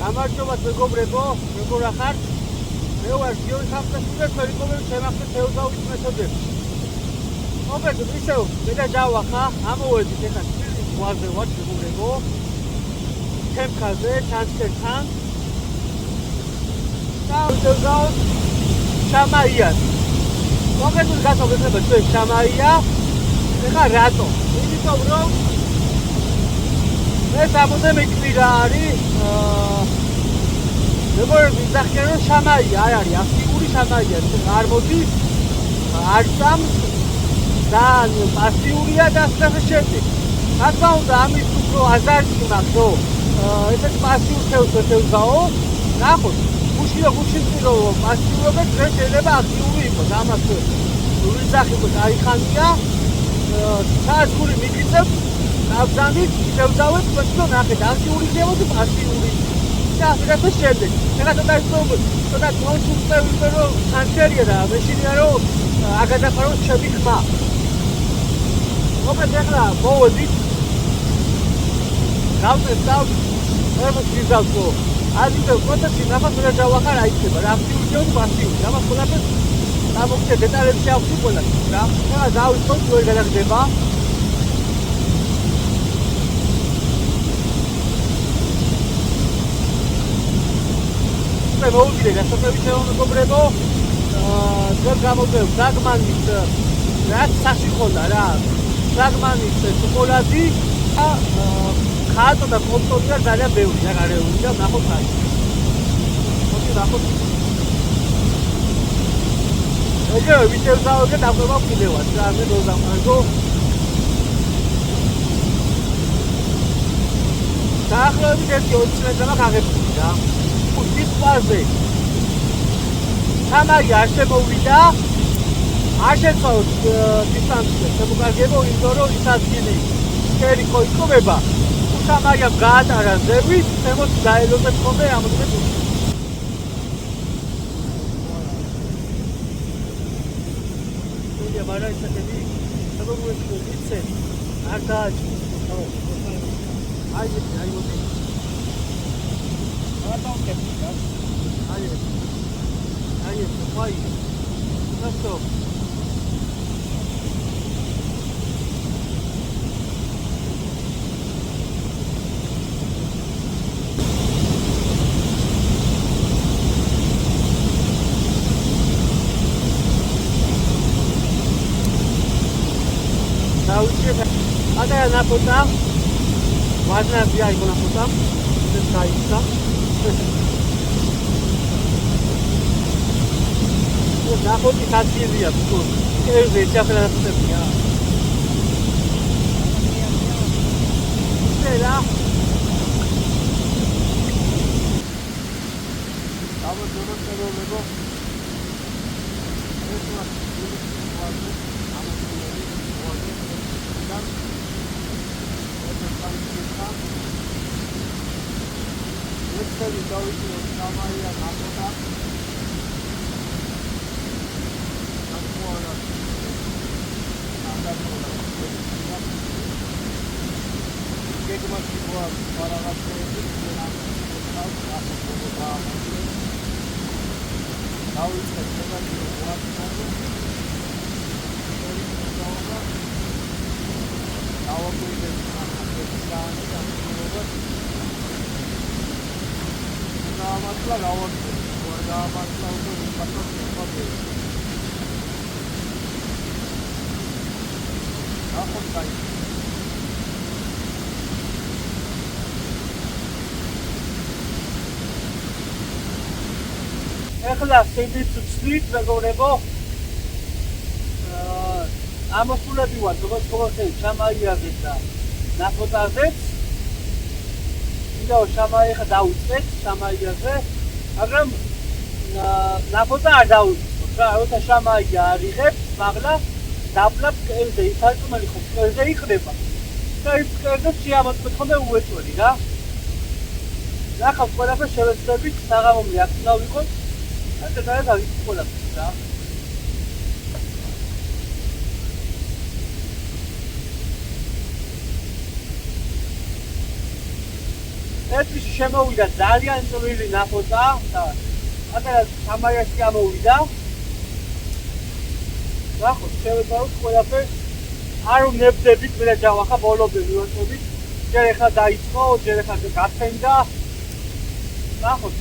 გამარჯობა მეგობრებო, როგორ ახართ? მე ვარ გიორგი სამწესული და ჩვენი კომენტი შემახსენე თეოდაურის მეთოდები. მოგეთ ისევ მე დავახა, ამოვედით ეხლა სპირტის გვაზე ვარ მეგობრებო. თემქაზე, ჩანჩერთან. და თეოდაუს შამაია. მოგეთ გასაგებია ჩვენ შამაია. ეხლა რატო? იმიტომ რომ ეს ამოდემი კვირა არის როგორ ვიზახერო შამაია არ არის აქტიური შამაია არ მოდის არ წამს და პასიურია და ასე შემდეგ რა თქმა უნდა ამის უფრო აზარტი მაქვს ხო ესეც პასიურ თევზს ეთევზაო ნახოთ გუშინო პასიურობა დღეს შეიძლება აქტიური იყოს ამას ვიზახებო დაიხანია სადაც გული მიგიწევთ აბზანით შევძავეთ თქვენო ნახეთ აქტიური ხდებოდი პასიური და ასე შემდეგ. ეხლა ცოტა კონსულტები რომ ჩანჩერია და მეშინია რომ აგადაფარო ჩემი ხმა. მოგეთ ეხლა მოვედით გავწევთ და ეს ვიზავთო. ადიდო პროცესი ნახოთ რა დავახარ აიქნება რა აქტიური ხდებოდი პასიური. ამას ყველაფერს დამოგწე დეტალები შევხვდი ყველა რა. ეხლა დავიწყოთ ვერ გადაგდება. მოვიდე და სოფლები მეგობრებო დღეს გამოვიდე ფრაგმანის რაც საშიხონდა რა ფრაგმანის შოკოლადი და ხატო და კონტროლია ძალიან ბევრი რა გარეული და ნახოთ რა მოდი ნახოთ ეგრე ვიდეოზაოზე დაგვება კიდევაც რა მე დავამარგო დაახლოებით 1-2 წელი მაგაღებული რა ისპაზე სამაი არ შემოვიდა არ შეცვალოთ დისტანცია შემოგარგებო იმიტომ რომ ის ადგილი ფერი ხო იყვება სამაიამ გაატარა ზევით თემოთ დაელოდეთ ხოლმე რამოდენიმე თუნდაც მარა ისეთები შემოგვეშო იცე არ დააჭირს ხო აი მოდი Ai, vai. Nasıl? Ada na potam. Ważna bija na potam. To jest kajsa. ნახოთი თაცილია თუ კერზე ჩახლასებია შეიძლება აბა დონოწეროლებო ეს მას ვარდე ამოწურები ვარდე და ეს წელი დავიწყო სამაია ნახოთა ეხლა სიდით ვცვით მეგობრებო ამოსულები ვარ როგორც ყოველთვის შამაიაზე და ნაფოტაზეც ვიდეო შამაია ხა დაუწეთ შამაიაზე მაგრამ ნაფოტა არ დაუწოთ რა როცა შამაია არიღებს მაღლა დაბლა კერზე ისარკმელი ხო კერზე იყდება და ის კერზე შეამოწმეთ ხოლმე უეწველი რა ნახავთ ყველაფერს შევეცდებით საღამომდე აქ უნდა ვიყოთ და გავიქ ყველაფერს რა ერთში შემოვიდა ძალიან წვრილი ნაფოტა და აკა სამაიაში გამოვიდა. ნახოთ, შევეცვალოთ ყველაფერს. არ უნებდებით მე დავახა ბოლომდე მივაწოდით. ჯერ ახლა დაიწყო, ჯერ ახლა გაცემდა. ნახოთ.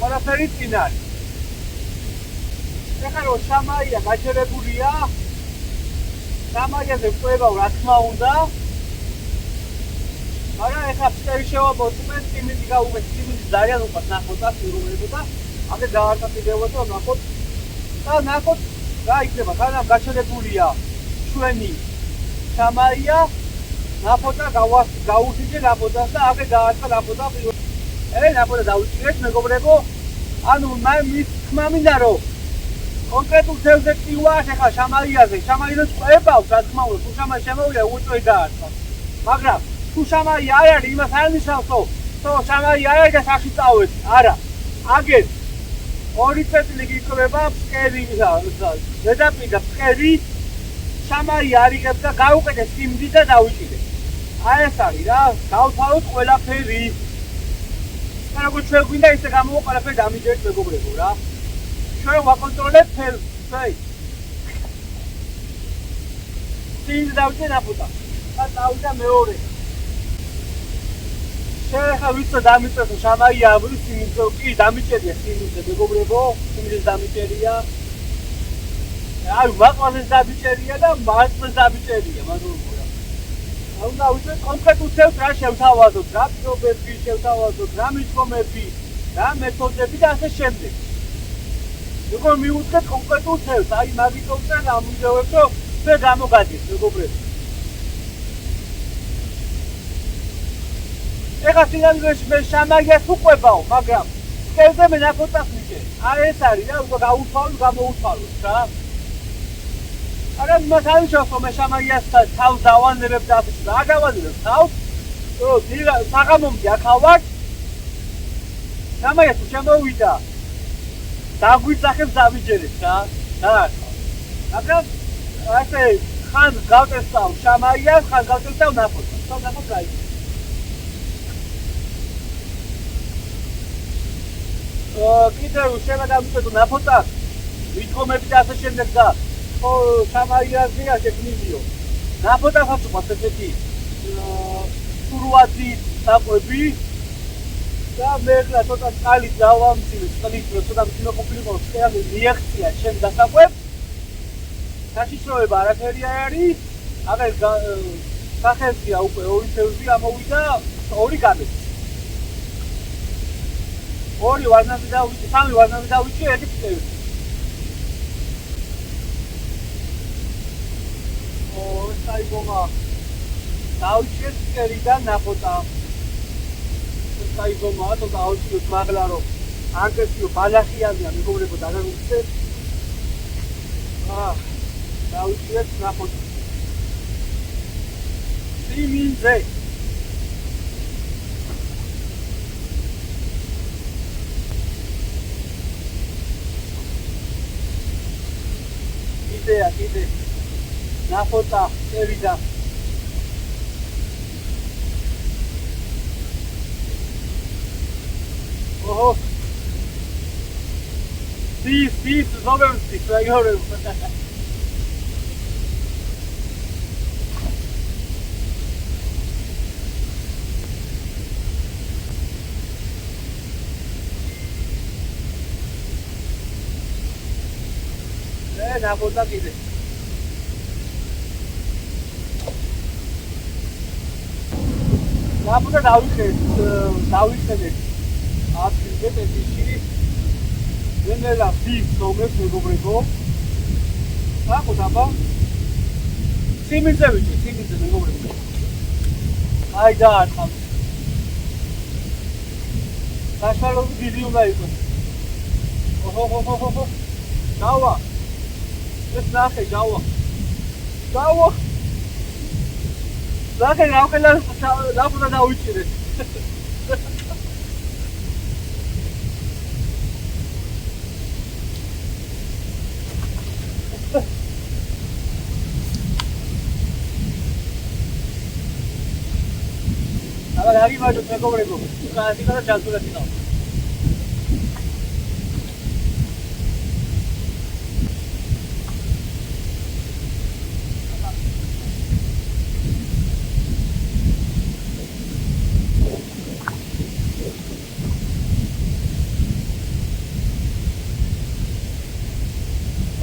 ყველაფერი წინ არის. ეხლა რომ სამაია გაჩერებულია, სამაიაზე ვყვევავ რა თქმა უნდა. მაგრამ ეხლა ფსტერი შევამოწმენ, სიმინდი გაუღეთ, სიმინდი ძალიან უყვარს ნახოთ მიღებოდა. აქ დააკეთებოთ და ნახოთ. და ნახოთ რა იქნება, სანამ გაჩერებულია ჩვენი სამაია, ნაფოტა გაუშვიდე ნაფოტას და აქ დაარტყა ნაფოტა. ნაფოტა დაუჭირეთ მეგობრებო. ანუ მე მის თქმა მინდა რომ კონკრეტულ თევზზე წივარ ეხლა სამაიაზე, სამაიას ყვებავ, რა თქმა უნდა, თუ სამაია შემოვიდა უწვე დაარტყა. მაგრამ თუ სამაია არ არის, იმას არ ნიშნავს, რომ სამაია არ არის და სახში წავედი. არა. აგერ 2 წელი გიკვება ფსკერი ზედაპირ და ფსკერი სამაია არიგებს და გაუყიდე სიმდი და დავიჭიდე. აი ეს არის რა, გავთავოთ ყველაფერი. და როგორც ჩვენ გვინდა ისე გამოვა ყველაფერი დამიჯერეთ მეგობრებო რა. ჩვენ ვაკონტროლებთ თელს. სიმდი დავიჭიდე ნაფოტა. და დავიდა მეორე. შეხა ვიცი დამიწერო სამაია ამრი სიმინძე კი დამიჭერია სიმინძე მეგობრებო სიმინძე დამიჭერია აი მაყვალეს დამიჭერია და მასწეს დამიჭერია მაგურია აუნა უცე კონკრეტულ თევზს რა შევთავაზოთ რა პირობები შევთავაზოთ რა მიდგომები რა მეთოდები და ასე შემდეგ როგორ მიუძღეთ კონკრეტულ თევზს აი მაგიტომთან ამუზევებ რომ მე გამოგადის მეგობრებო ეხლა სინამდვილეში მე სამაიას უყვებაო, მაგრამ ფსკერზე მე ნაფოტას მიჭერ. აი ეს არის რა, უკვე გამოუთვალოთ რა. არა იმას არ ნიშნავს რომ მე სამაიას თავს დავანებებ და ასე და არ დავანებებ თავს. საღამომდე ახავარ. სამაია თუ შემოვიდა. დაგვიძახებს დავიჯერეთ რა. მაგრამ ასე ხან გავწესავ სამაიას, ხან გავწესავ ნაფოტას. და ნაფოტა გაიგე. კიდევ შევადამწყვეტო ნაფოტა მიდგომები და ასე შემდეგ და სამაიაზე აგებნილიო ნაფოტასაც უყვარს ესეთი სურვადი საკვები და მე ახლა ცოტა წყალი დავამცირე წყლით რომ ცოტა მოკუპილიყო სკერალი რეაქცია ჩემ დასაკვებს საშიშროება არაფერი არ არის აღარ სახელია უკვე 2 თევზი ამოვიდა 2 გამეც 2 ვარნამი დავიჭი, 3 ვარნამი დავიჭი, 1 ფსკერი. საიგომა. დავიჭი ფსკერიდან ნაფოტა. საიგომა, თო დავიჭი მაგლა რომ ანკესიო ბალახიანია მეგობრებო დაგაგუცეთ. დავიჭი ნაფოტა. სიმინძე. კიდე ნაფოტა წევიდა ოჰო ის ზოგადად ეგრევე ნაფოტა კიდე ნაფოტა დავიხედეთ აფრიკეთ ესიში ვენელა ფის თომეს მეგობრებო აკუთ აბა სიმინძე მეგობრებო აი დაარტყა საშუალო დიდი უნდა იყოს ოჰო დავა ეს ნახე დავა ნახე გავყელა ნაფოტა დავიჭირე აბა Agi macho megobrego. Kasi kada chaltura tina.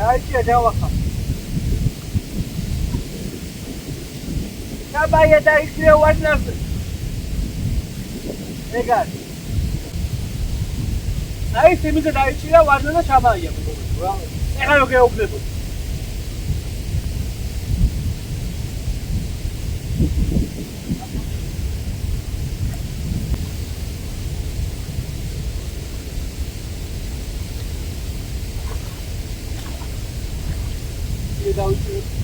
Aici deau acasă. Trabalha daí que eu acho na Legal. Aí se me daí que eu acho na trabalha. É o que eu quero. Legal isso.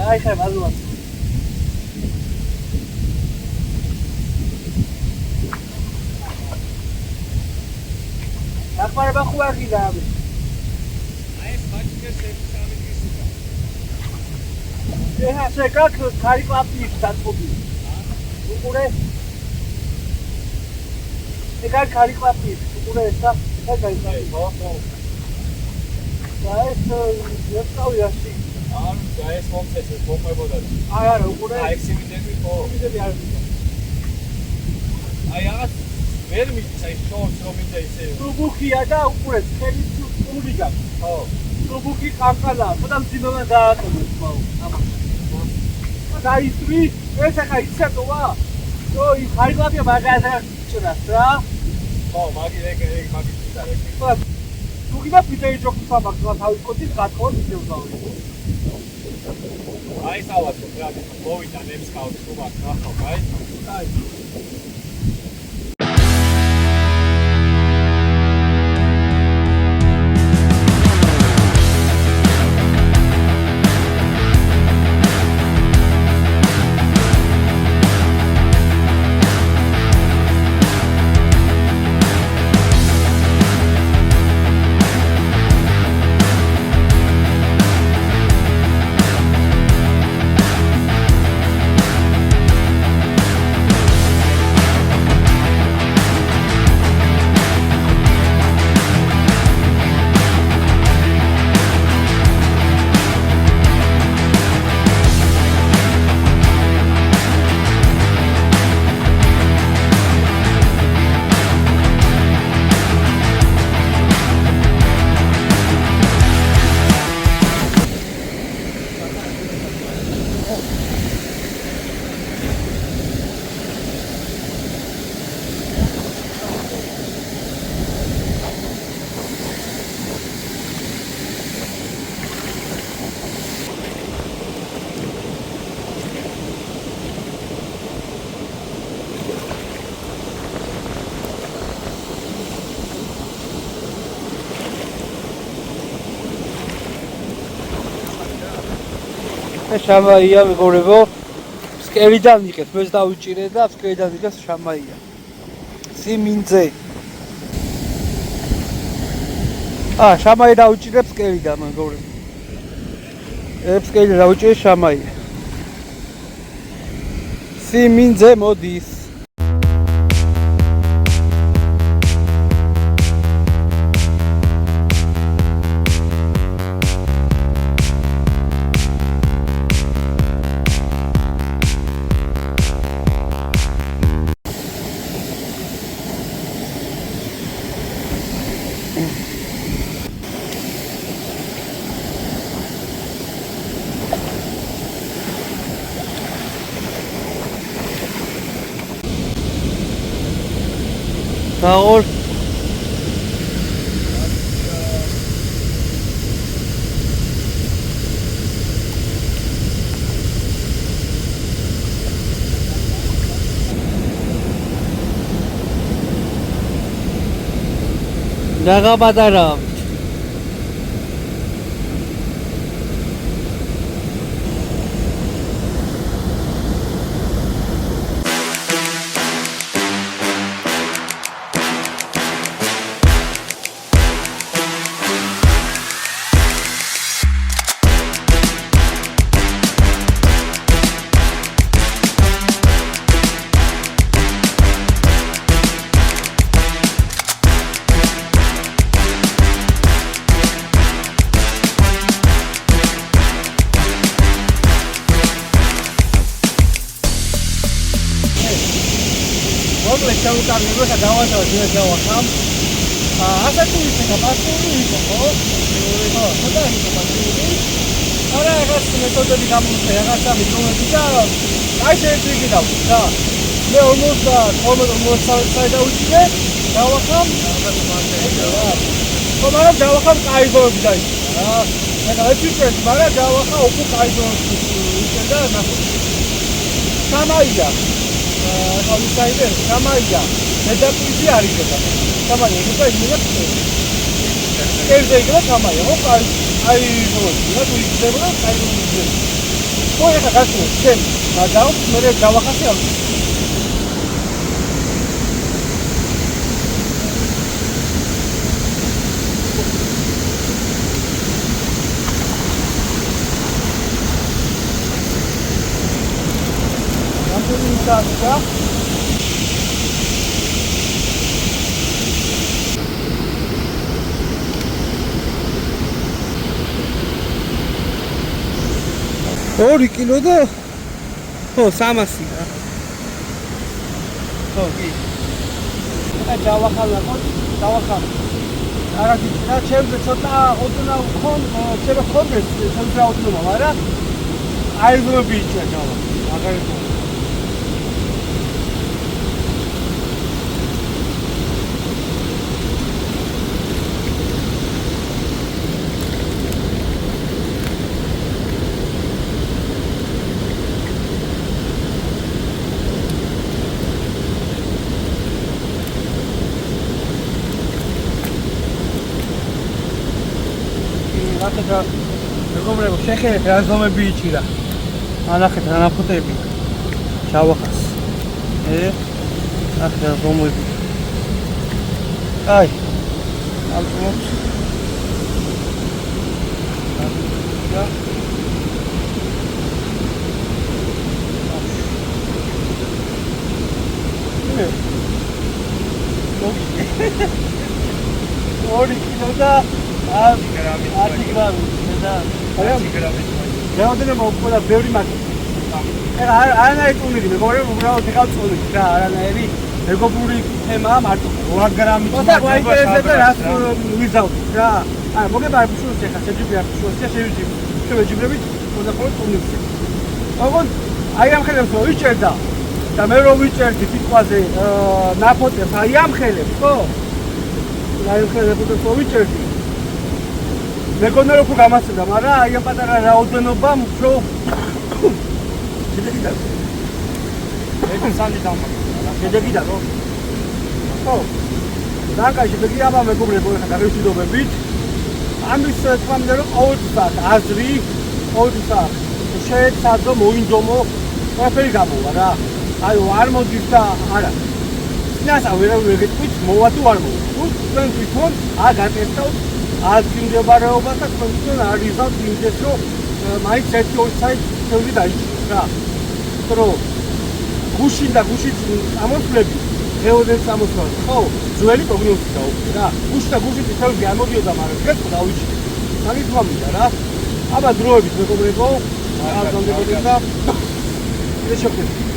Ai, sai, vai lá. Agora vai com a vida. ეხა შეკაკ ხარი კლაპი დაწყვეტი. უყურე. ეხა ხარი კლაპი, უყურე ესა, ეხა გაიწავი. ხო. და ეს ეცავი ასი. და ეს მომწესე მომებოდა. არა, უყურე. აი ექსიმიდები ხო? ექსიმიდები არ ვიცი. აი რაღაც ვერ მიწა ის შორს რომ მინდა ისე. რუბუქია და უყურე, ხელი წული გაქვს. ხო. რუბუქი ყანყალა, ხოდა მძიმება დაატოვებს მაუ. და ისვი ეს ახლა იცადოა? რო ის ხარგლაფია მაგაზე ჭრას რა? ხო, მაგი ეგ მაგი ციტარები. ხო. თუ კიდე პიტერი ჯოქი ფაბაკს თავის კოდის გათხოვს ისევ გავი. აი სავათო რა მოვიდა ნემს კაუჩს უბრალოდ რა ხო, აი? აი. შამაია მეგობრებო, ფსკერიდან იყეთ, მეც დავიჭირე და ფსკერიდან იყეს შამაია. სიმინძე. შამაია დავიჭირე ფსკერიდან მეგობრებო. ფსკერიდან დავიჭირე შამაია. სიმინძე მოდის. გაყოლ დაგაბადარა მოკლედ შევუტანილო და დავატოვე ეს დავახამ. ასე თუ ისე პასპორტი იყო, ხო? ხო, ხოდა იყო პასპორტი. არა, რაღაც მეთოდები გამოიწვია, რაღაცა მითომები და აი შეეძიგი დავუწი და მე 50 დავუწია, დავახამ. მაგრამ დავახამ კაიბოები დაიწყო რა. ეგ ეფიქრეთ, მაგრამ დავახა უკვე კაიბოები ისე და ნახე. სამაია ხალხაიდე სამაია მედაპიზი არის და სამაია უკვე იმენა ერზე სამაია ხო აი რა თუ იქნება აი ხო ეხა გასულ ჩემ გადავ მე დავახასე ამ და ორი კილო და ხო 300 რა ხო კი და დავახალა ხო დავახალა არა გიწა ჩემზე ცოტა ოდნა ხომ შეიძლება ხომდეს ცოტა ოდნა მაგრამ აიზმები იჭა ჯავა მაგარი და მეგობრებო შეხერეთ რა ზომები იჭირა ანახეთ რა ნაფოტები ჩავახას ახლა რა ზომები აი ალტმოც და ორი კილო და 10 გრამი და 10 გრამი. რაოდენობა უფრო ბევრი მაქვს. ეხლა არანაირი ტუნირი მეგობრებო, უბრალოდ ეხლა წუნირი რა, არანაირი მეგობრული თემაა მარტო 2 გრამი. და გვაინტერესებს რას ვიზავთ რა. აი მოგება შუაში ეხლა შეჯიბრი აქვს შუაში შეჯიბრი. შევეჯიბრებით ყველაფერი ტუნირში. ოღონდ აი ამ ხელებს რო ვიჭერდა და მე რო ვიჭერდი სიტყვაზე ნაფოტებს აი ამ ხელებს ხო? აი ამ ხელებს რო ვიჭერდი მეგონა რომ გამასწრდა, მაგრამ აი ამ პატარა რაოდენობა უფრო შედეგი და ეს სანდი დამაგდა. შედეგი და ხო. დაკა შედეგი აბა მეგობრებო ეხლა გავიშვიდობებით. ამის თქმამდე რომ ყოველთვის აზრი, ყოველთვის შეეცადო, მოინდომო, ყველაფერი გამოვა რა. აი არ მოდის და არა. ნასა ვერ გეტყვით მოვა თუ არ მოვა. თუ თქვენ თვითონ აგატესტავთ ადგილმდებარეობა და თქვენ არ იზავთ იმდეს რომ მაინც ერთი ორი საით შევიდე დაიჭიროთ რა. რომ გუშინ და გუშინ ამოსვლები გეოდენ სამოსვლები ხო ძველი პროგნოზი გაუქმდა რა. გუშინ და გუშინ ისევ გამოდიოდა მაგრამ დღეს დავიჭირე. მაგით მომიდა რა. აბა დროებით მეგობრებო, აღგონდებოდი და ეს შეხვდებით.